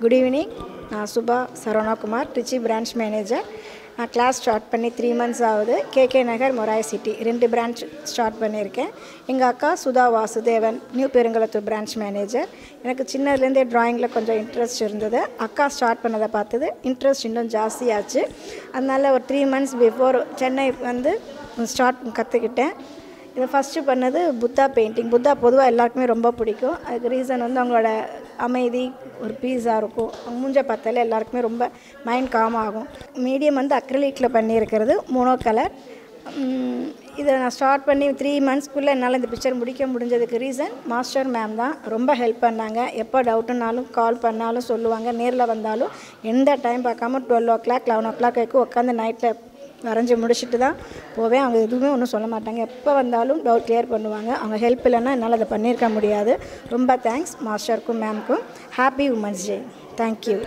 Good evening. நான் Subha Saravanakumar, Trichy branch manager. நான் class start பண்ணி 3 months ஆகுது. கேகே நகர், மொராய் சிட்டி 2 பிரான்ச் ஸ்டார்ட் பண்ணியிருக்கேன். எங்கள் அக்கா Sudha Vasudevan, new Perungalathur branch manager. எனக்கு சின்னதுலேருந்தே ட்ராயிங்கில் கொஞ்சம் இன்ட்ரெஸ்ட் இருந்தது. அக்கா ஸ்டார்ட் பண்ணதை பார்த்தது இன்ட்ரெஸ்ட் இன்னும் ஜாஸ்தியாச்சு. அதனால் ஒரு 3 months பிஃபோர் சென்னை வந்து கற்றுக்கிட்டேன். இதை ஃபஸ்ட்டு பண்ணது புத்தா பெயிண்டிங். புத்தா பொதுவாக எல்லாருக்குமே ரொம்ப பிடிக்கும். அதுக்கு ரீசன் வந்து அவங்களோட அமைதி, ஒரு பீஸாக இருக்கும். அவங்க மூஞ்ச பார்த்தாலே எல்லாருக்குமே ரொம்ப மைண்ட் காம் ஆகும். மீடியம் வந்து அக்ரிலிக்கில் பண்ணியிருக்கிறது, மோனோ கலர். இதை நான் ஸ்டார்ட் பண்ணி 3 monthsக்குள்ளே என்னால் இந்த பிக்சர் முடிக்க முடிஞ்சதுக்கு ரீசன் மாஸ்டர் மேம் தான். ரொம்ப ஹெல்ப் பண்ணாங்க. எப்போ டவுட்டுனாலும் கால் பண்ணாலும் சொல்லுவாங்க. நேரில் வந்தாலும் எந்த டைம் பார்க்காம 12 o'clock 11 o'clock வரைக்கும் உட்காந்து நைட்டில் வரைஞ்சி முடிச்சுட்டு தான் போவேன். அவங்க எதுவுமே ஒன்றும் சொல்ல மாட்டாங்க. எப்போ வந்தாலும் டவுட் கிளியர் பண்ணுவாங்க. அவங்க ஹெல்ப் இல்லைன்னா என்னால் அதை பண்ணியிருக்க முடியாது. ரொம்ப தேங்க்ஸ் மாஸ்டருக்கும் மேம்க்கும். Happy women's day. தேங்க்யூ.